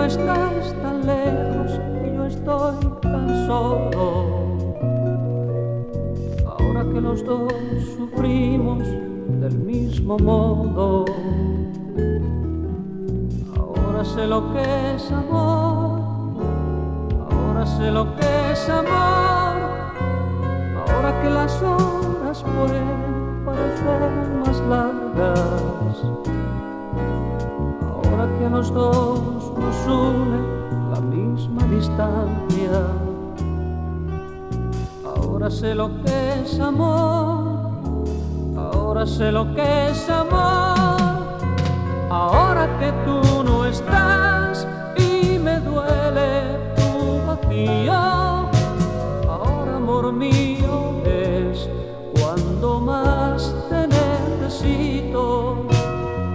Estás tan lejos y yo estoy tan solo. Ahora que los dos sufrimos del mismo modo. Ahora sé lo que es amor. Ahora sé lo que es amor. Ahora que las horas pueden parecer más largas. Ahora que a los dos nos une la misma distancia. Ahora sé lo que es amor. Ahora sé lo que es amor. Ahora que tú no estás y me duele tu vacío. Ahora, amor mío, es cuando más te necesito.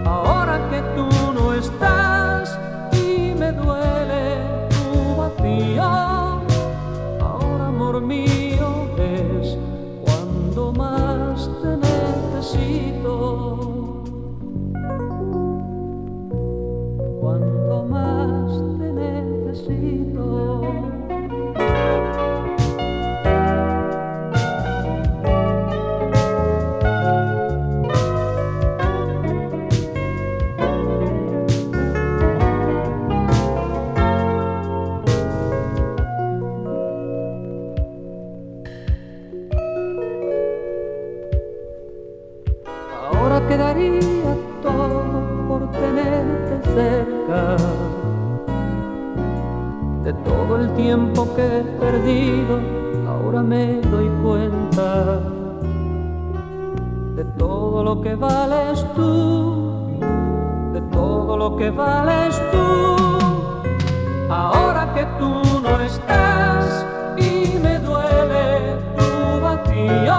Ahora que tú no estás y me duele tu vacío. Ahora, amor mío, es cuando más te necesito. Cuando más te necesito. Quedaría todo por tenerte cerca. De todo el tiempo que he perdido, ahora me doy cuenta de todo lo que vales tú, de todo lo que vales tú. Ahora que tú no estás y me duele tu vacío.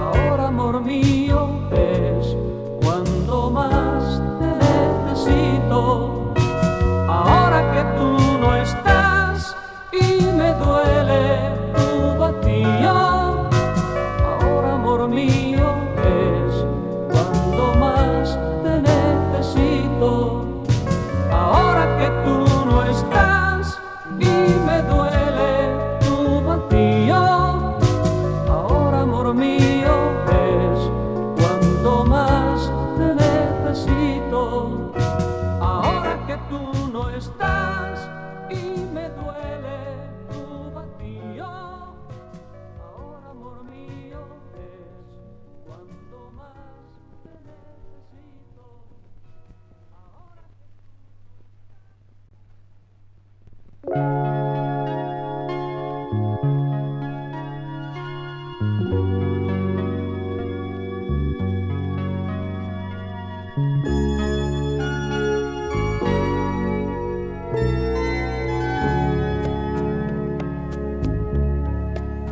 Ahora, amor mío, es cuando más te necesito. Ahora que tú no estás y me duele tu vacío. Ahora, amor mío, es cuando más te necesito. Ahora que tú no estás y me duele tu vacío. Ahora, amor mío, más te necesito. Ahora que tú no estás y me duele tu vacío. Ahora, amor mío, es cuando más te necesito.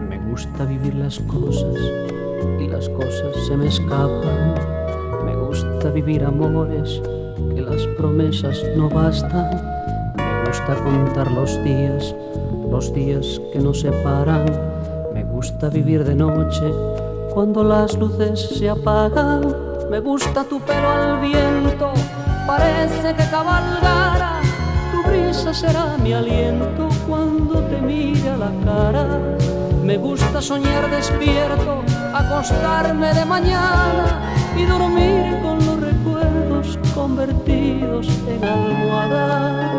Me gusta vivir las cosas y las cosas se me escapan. Me gusta vivir amores que las promesas no bastan. Me gusta contar los días que nos separan. Me gusta vivir de noche cuando las luces se apagan. Me gusta tu pelo al viento, parece que cabalgara. Tu brisa será mi aliento cuando te mire a la cara. Me gusta soñar despierto, acostarme de mañana y dormir con los recuerdos convertidos en almohada.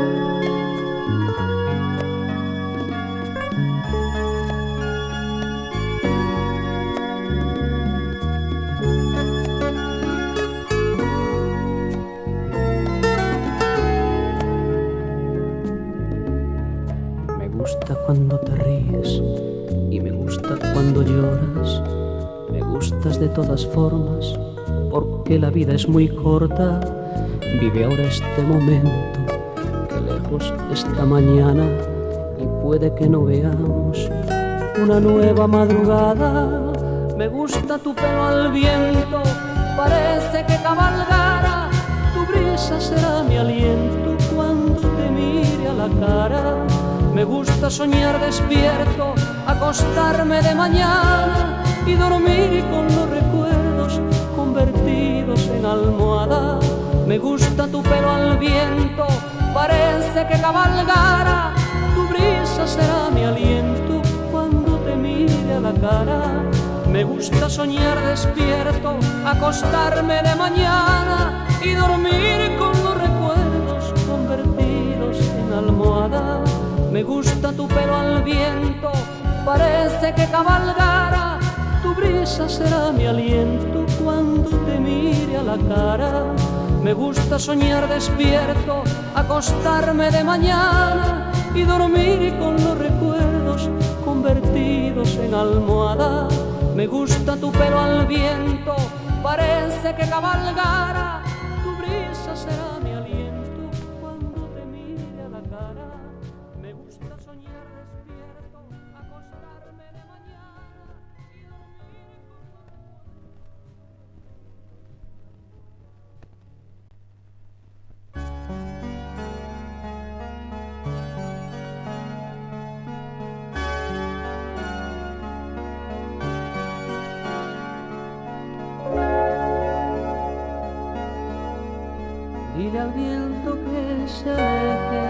Me gusta cuando te ríes y me gusta cuando lloras. Me gustas de todas formas porque la vida es muy corta. Vive ahora este momento, que lejos esta mañana, y puede que no veamos una nueva madrugada. Me gusta tu pelo al viento, parece que cabalgara. Tu brisa será mi aliento cuando te mire a la cara. Me gusta soñar despierto, acostarme de mañana y dormir con los recuerdos convertidos en almohada. Me gusta tu pelo al viento, parece que cabalgara. Tu brisa será mi aliento cuando te mire a la cara. Me gusta soñar despierto, acostarme de mañana y dormir con los recuerdos convertidos en almohada. Me gusta tu pelo al viento, parece que cabalgara. Tu brisa será mi aliento cuando te mire a la cara. Me gusta soñar despierto, acostarme de mañana y dormir con los recuerdos convertidos en almohada. Me gusta tu pelo al viento, parece que cabalgara. Tu brisa será mi aliento cuando te mire a la cara. Me gusta soñar despierto, acostarme de mañana y dormir Dile al viento que se aleje,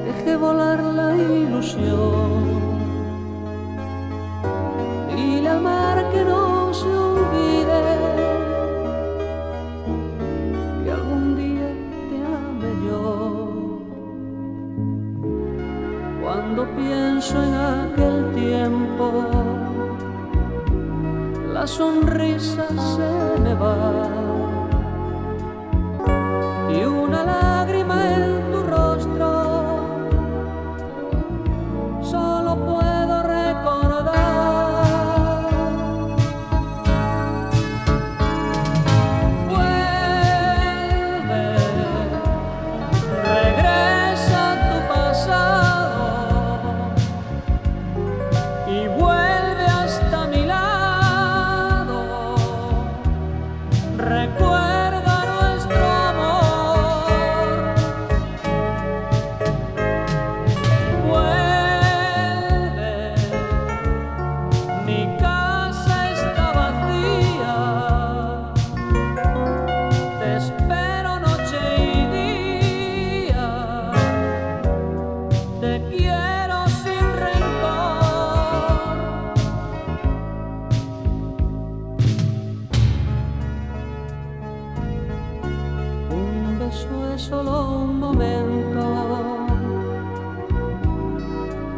deje volar la ilusión. Dile al mar que no se olvide que algún día te ame yo. Cuando pienso en aquel tiempo, la sonrisa se me va. Y una lágrima en tu rostro solo puedo recordar. Vuelve, regresa a tu pasado y vuelve hasta mi lado. Recuerda es solo un momento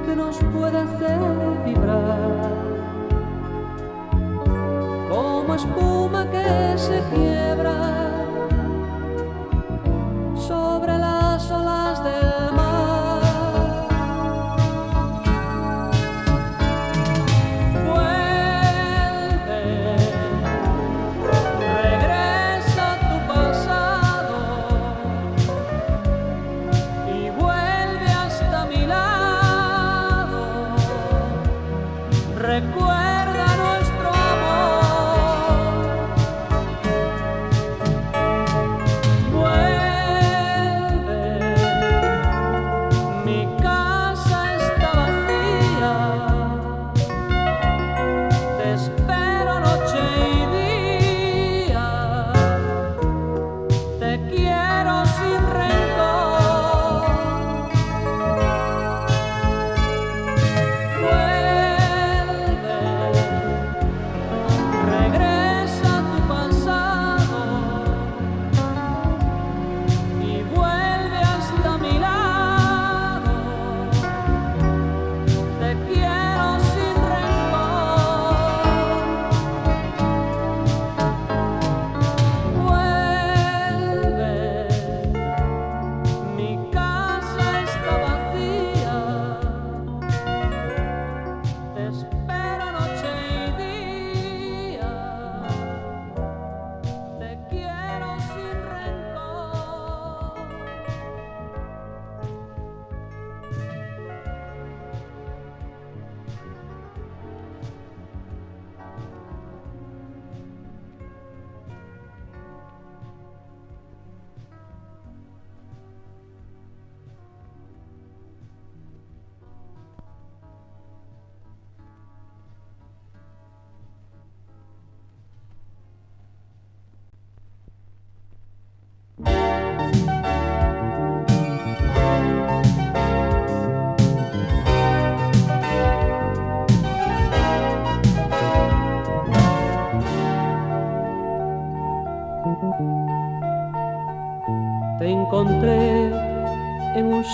que nos puede hacer vibrar, como espuma que se quiebra sobre las olas del mar. Recuerda nuestro amor. Vuelve, mi casa está vacía. Te espero noche y día. Te quiero sin rencor.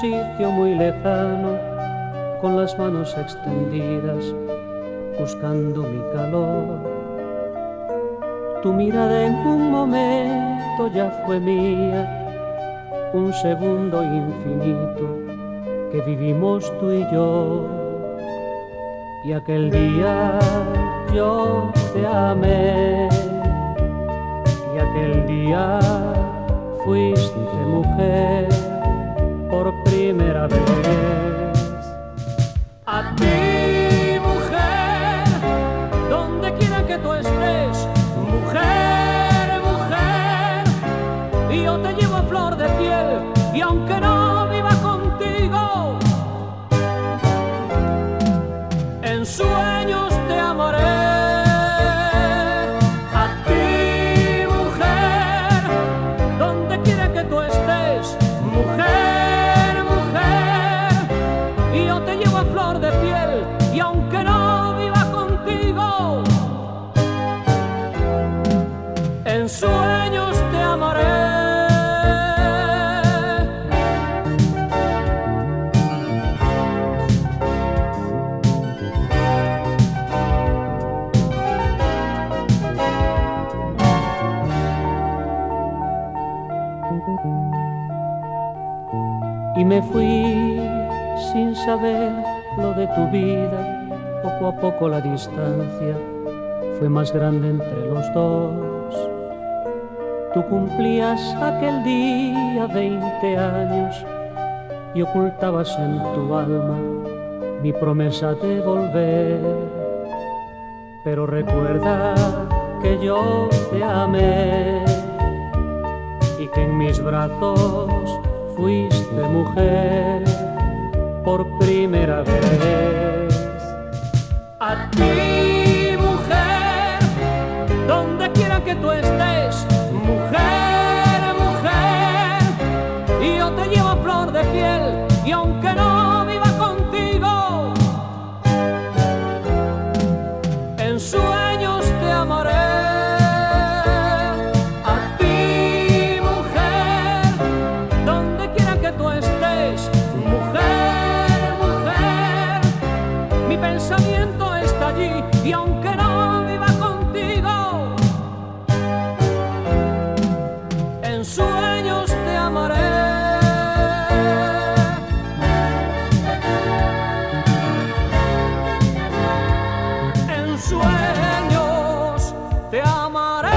sitio muy lejano, con las manos extendidas, buscando mi calor. Tu mirada en un momento ya fue mía, un segundo infinito que vivimos tú y yo. Y aquel día yo te amé, y aquel día fuiste mujer por primera vez. A ti, mujer, donde quiera que tú estés, mujer, mujer, y yo te llevo a flor de piel, y aunque no viva contigo, en sueños te amaré. A ti, mujer, donde quiera que tú estés, mujer, mujer, y yo te llevo a flor de piel, y aunque no viva contigo, en sueños te amaré. Y me fui sin saber lo de tu vida. Poco a poco la distancia fue más grande entre los dos. Tú cumplías aquel día 20 años y ocultabas en tu alma mi promesa de volver. Pero recuerda que yo te amé y que en mis brazos fuiste mujer por primera vez. A ti, mujer, donde quiera que tú estés, mujer, mujer, y yo te llevo a flor de piel, y aunque no viva contigo, en sueños te amaré. Pensamiento está allí, y aunque no viva contigo, en sueños te amaré. En sueños te amaré.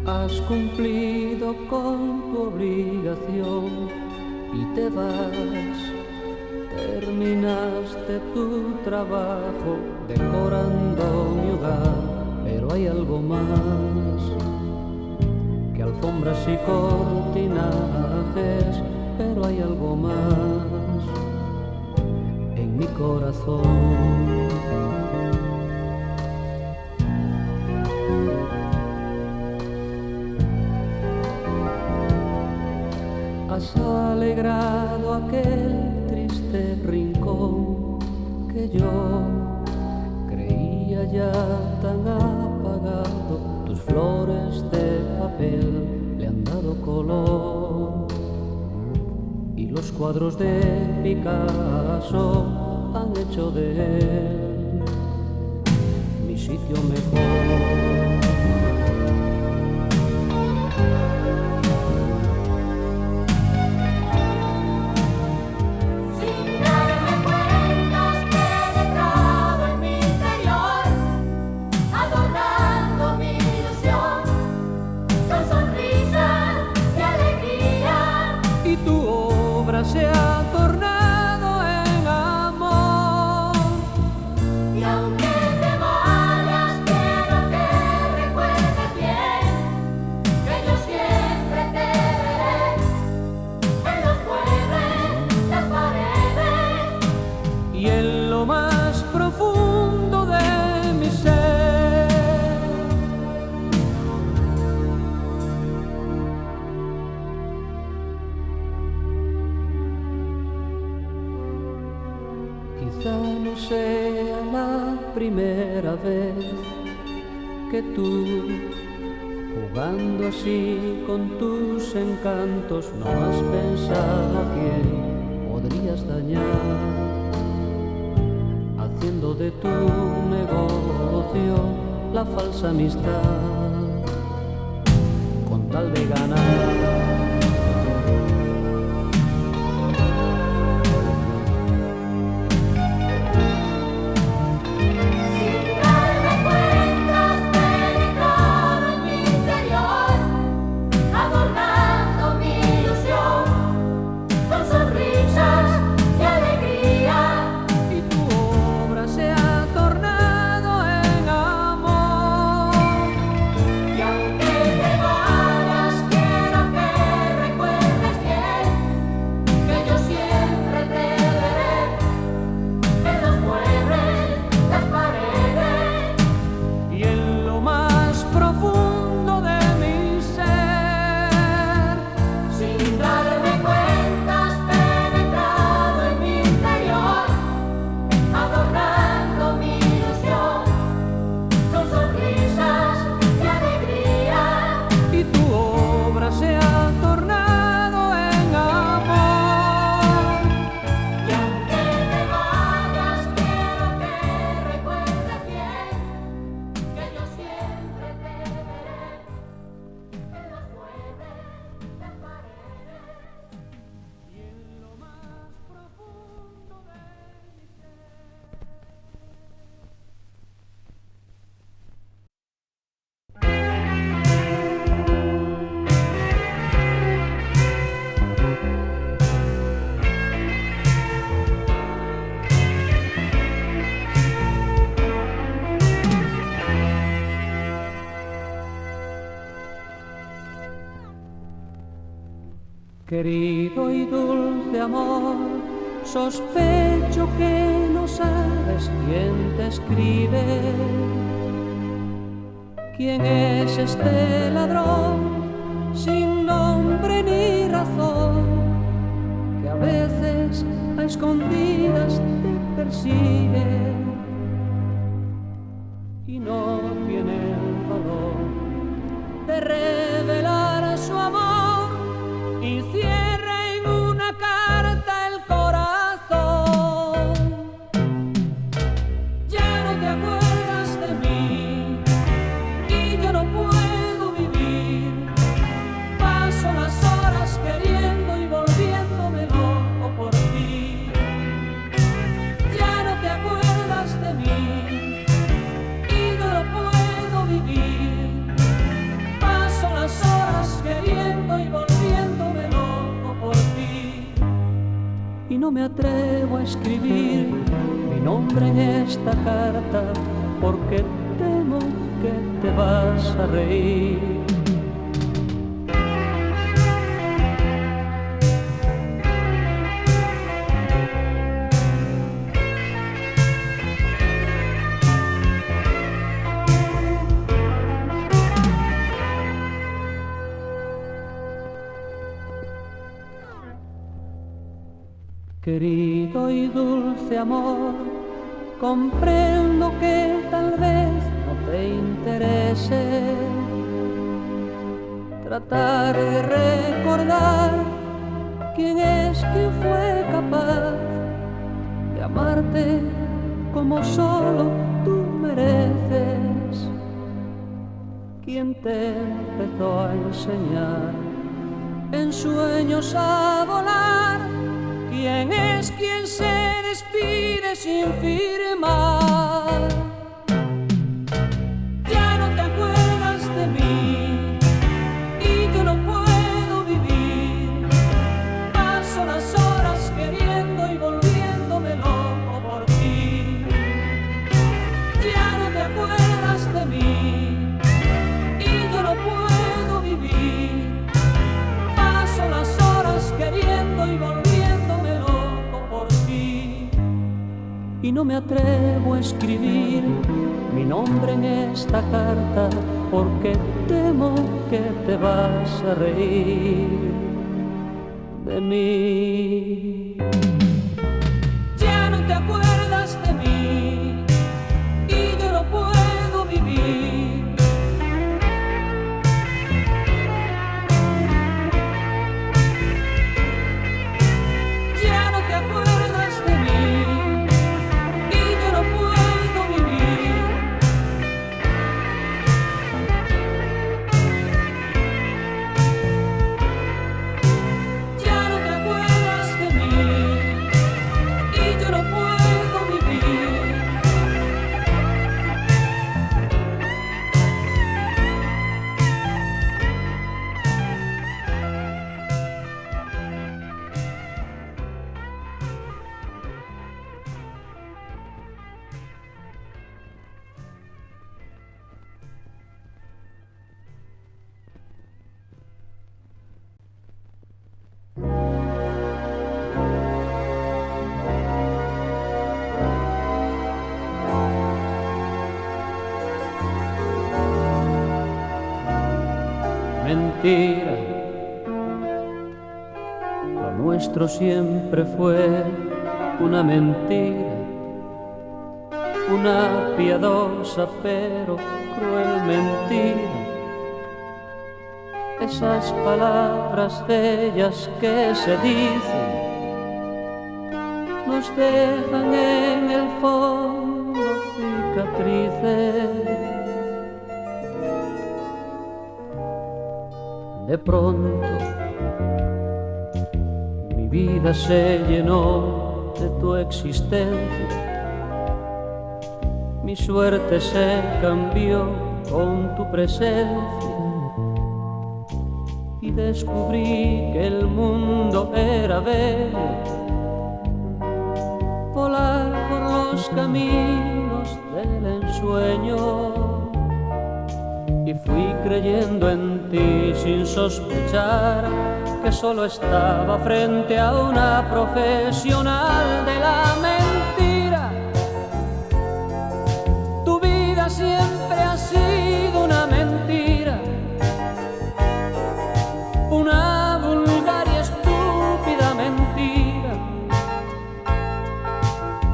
Has cumplido con tu obligación y te vas. Terminaste tu trabajo decorando mi hogar, pero hay algo más que alfombras y cortinajes, pero hay algo más en mi corazón. Has alegrado aquel triste rincón que yo creía ya tan apagado. Tus flores de papel le han dado color y los cuadros de Picasso han hecho de él mi sitio mejor. Se ha tornado en amor, y aunque te vayas quiero que recuerdes bien quizá no sea la primera vez que tú, jugando así con tus encantos, no has pensado a quién podrías dañar, haciendo de tu negocio la falsa amistad, con tal de ganar. Querido y dulce amor, sospecho que no sabes quién te escribe. ¿Quién es este ladrón sin nombre ni razón, que a veces a escondidas te persigue y no tiene el valor de revelar su amor y cierra en una carta el corazón? Ya no te acuerdas de mí y yo no puedo vivir. Paso las horas queriendo y volviéndome loco por ti. Ya no te acuerdas de mí y yo no puedo vivir. Paso las horas queriendo y volviéndome y no me atrevo a escribir mi nombre en esta carta porque temo que te vas a reír. Querido y dulce amor, comprendo que tal vez no te interese tratar de recordar quién es que fue capaz de amarte como solo tú mereces, quién te empezó a enseñar en sueños a volar. ¿Quién es quien se despide sin firmar? Ya no te acuerdas de mí y yo no puedo vivir. Paso las horas queriendo y volviéndome loco por ti. Ya no te acuerdas de mí y yo no puedo vivir. Paso las horas queriendo y volviéndome y no me atrevo a escribir mi nombre en esta carta porque temo que te vas a reír de mí. Ya no te acuerdas mentira. Lo nuestro siempre fue una mentira, una piadosa pero cruel mentira. Esas palabras bellas que se dicen nos dejan en el fondo cicatrices. De pronto mi vida se llenó de tu existencia, mi suerte se cambió con tu presencia y descubrí que el mundo era bello, volar por los caminos del ensueño. Y fui creyendo en ti sin sospechar que solo estaba frente a una profesional de la mentira. Tu vida siempre ha sido una mentira, una vulgar y estúpida mentira.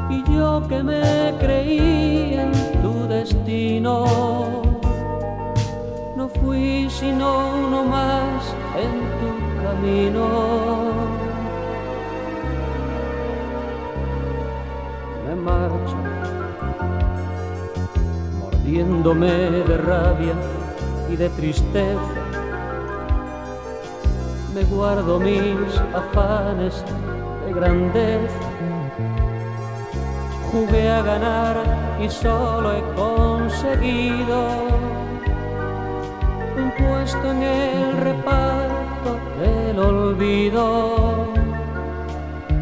Y yo que me creí en tu destino, no fui sino uno más en tu camino. Me marcho, mordiéndome de rabia y de tristeza. Me guardo mis afanes de grandeza. Jugué a ganar y solo he conseguido un puesto en el reparto del olvido.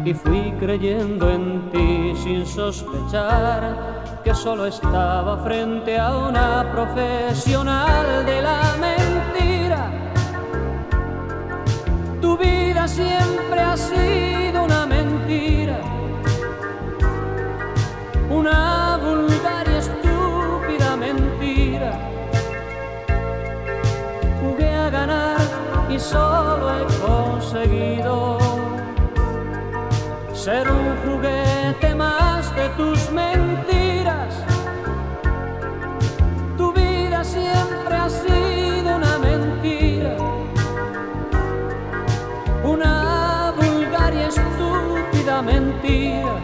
Y fui creyendo en ti sin sospechar que solo estaba frente a una profesional de la mentira. Tu vida siempre ha sido una mentira, una vulgar y estúpida mentira. Jugué a ganar y solo he conseguido ser un juguete más de tus mentiras. Tu vida siempre ha sido una mentira, una vulgar y estúpida mentira.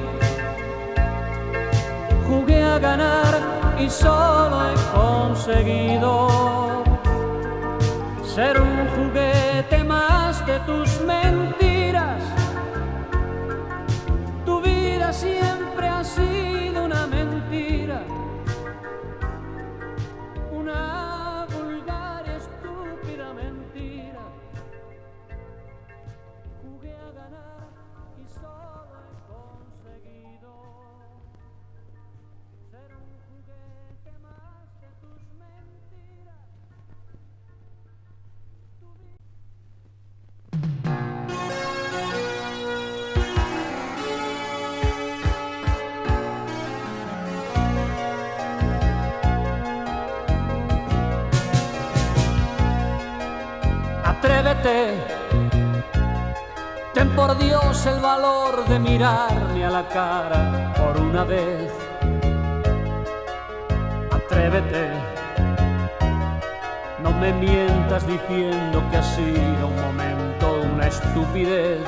Jugué a ganar y solo he conseguido ser un juguete más de tus mentiras. Tu vida siempre ha sido una mentira, una vulgar y estúpida mentira. Jugué a ganar y solo he conseguido ser un juguete más de tus mentiras. Atrévete, ten por Dios el valor de mirarme a la cara por una vez. Atrévete, no me mientas diciendo que ha sido un momento, una estupidez.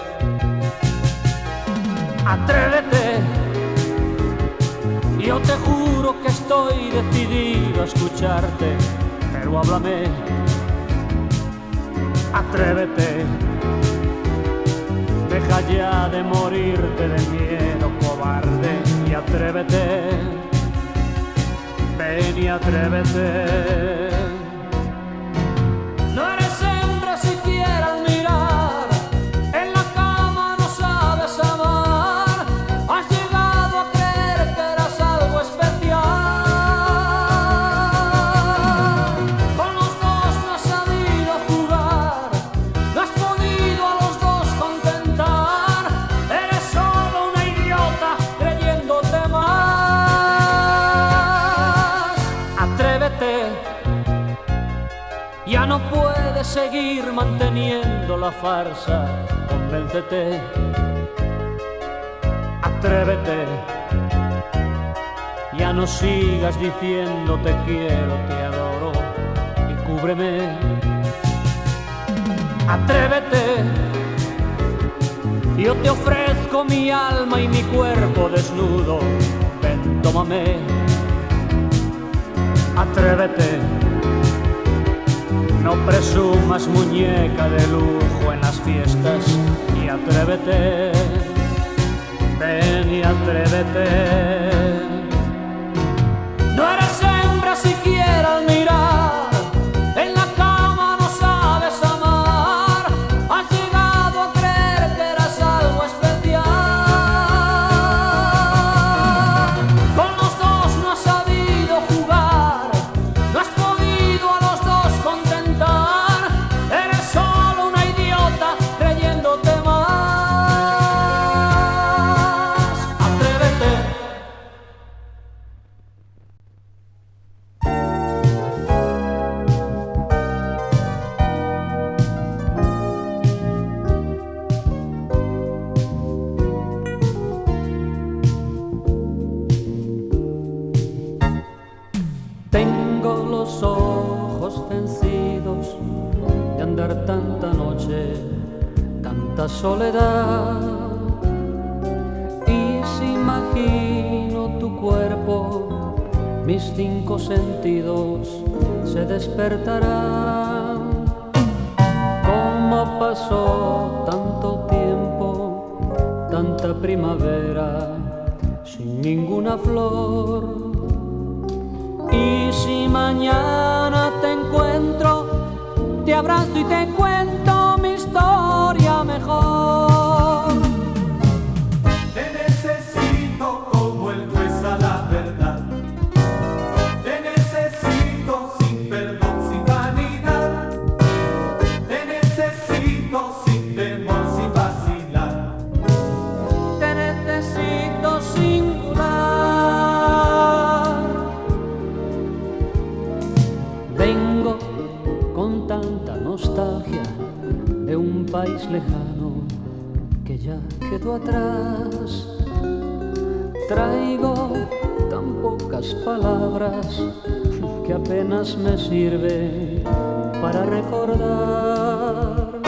Atrévete, yo te juro que estoy decidido a escucharte, pero háblame. Atrévete, deja ya de morirte de miedo, cobarde, y atrévete, ven y atrévete. No eres hembra siquiera al mirar, en la cama no sabes amar, has llegado a creer que eras algo especial. Con los dos no has sabido jugar, no has podido a los dos contentar, eres solo una idiota creyéndote más. Atrévete, ya no puedes de seguir manteniendo la farsa. Convéncete, atrévete, ya no sigas diciendo te quiero, te adoro y cúbreme. Atrévete, yo te ofrezco mi alma y mi cuerpo desnudo. Ven, tómame. Atrévete, no presumas muñeca de lujo en las fiestas. Y atrévete, ven y atrévete. No eres hembra siquiera al mirar, en la cama no sabes amar. Has llegado a creer que eras algo especial. Con los dos no has sabido jugar, no has podido a los dos contentar. Eres solo una idiota creyéndote más. Atrévete. Tengo los ojos vencidos de andar tanta noche, tanta soledad. Y si imagino tu cuerpo, mis 5 sentidos se despertarán. ¿Cómo pasó tanto tiempo, tanta primavera, sin ninguna flor? Y si mañana te encuentro, te abrazo y te cuento mi historia mejor. Te necesito como el juez a la verdad. Te necesito sin perdón, sin vanidad. Te necesito sin temor, sin vacilar. Te necesito singular. Vengo con tanta nostalgia de un país lejano que ya quedó atrás. Traigo tan pocas palabras que apenas me sirven para recordar.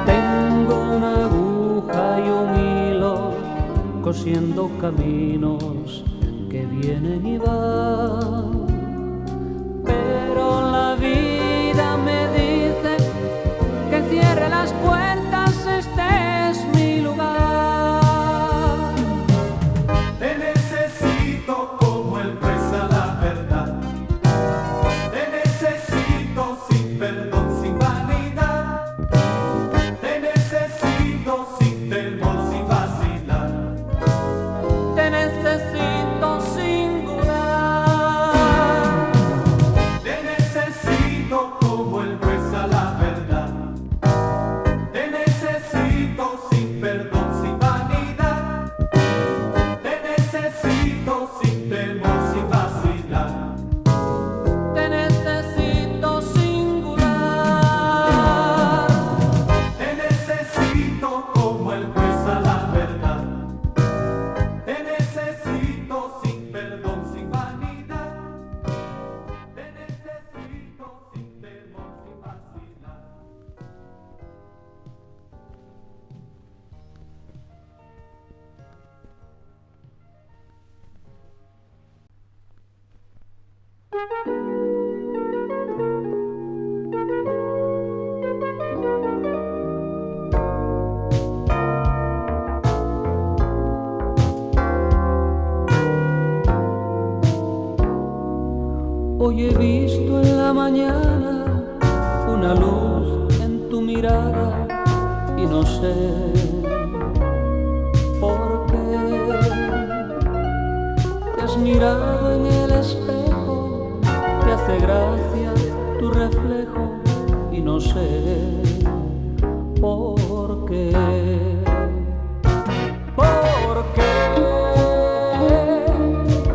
Tengo una aguja y un hilo cosiendo caminos que vienen y van. Pero la vida me dice que cierre las puertas, este es mi lugar. Te necesito como el juez a la verdad. Te necesito sin perdón, sin vanidad. Te necesito sin temor, sin vacilar. Te necesito singular. Te necesito como el juez a la verdad. Te necesito sin perdón, sin vanidad. Te necesito sin temor, sin vacilar. Te necesito singular. Te necesito como el juez a la verdad. Te necesito sin perdón, sin vanidad. Te necesito sin temor, sin vacilar. Hoy he visto en la mañana una luz en tu mirada y no sé por qué. Te has mirado en el espejo, te hace gracia tu reflejo y no sé por qué. ¿Por qué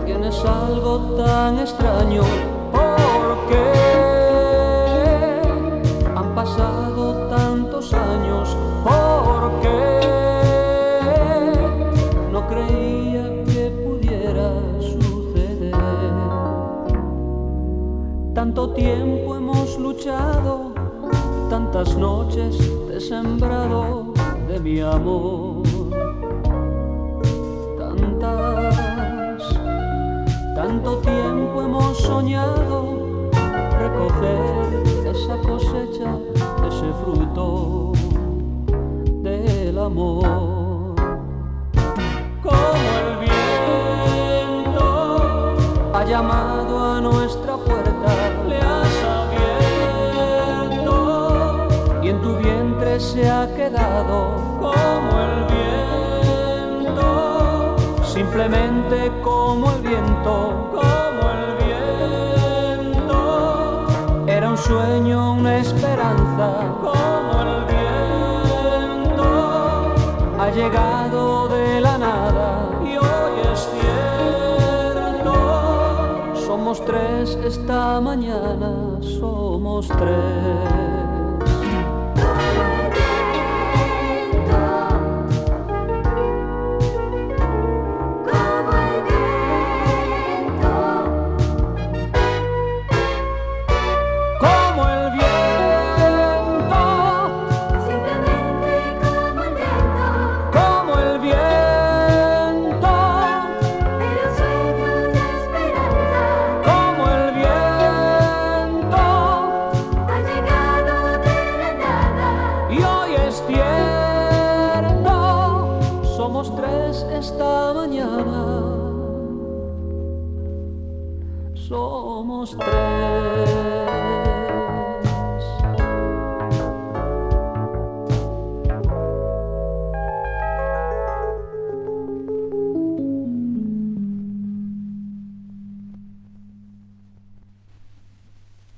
tienes algo tan extraño? ¿Por qué han tiempo hemos luchado, tantas noches te he sembrado de mi amor, tanto tiempo hemos soñado recoger esa cosecha, ese fruto del amor. Como el viento ha llamado a nuestra puerta, le has abierto y en tu vientre se ha quedado. Como el viento, simplemente como el viento, como el viento. Era un sueño, una esperanza, como el viento. Ha llegado de la nada y hoy es cierto. Somos tres esta mañana, somos tres. Somos tres esta mañana, somos tres.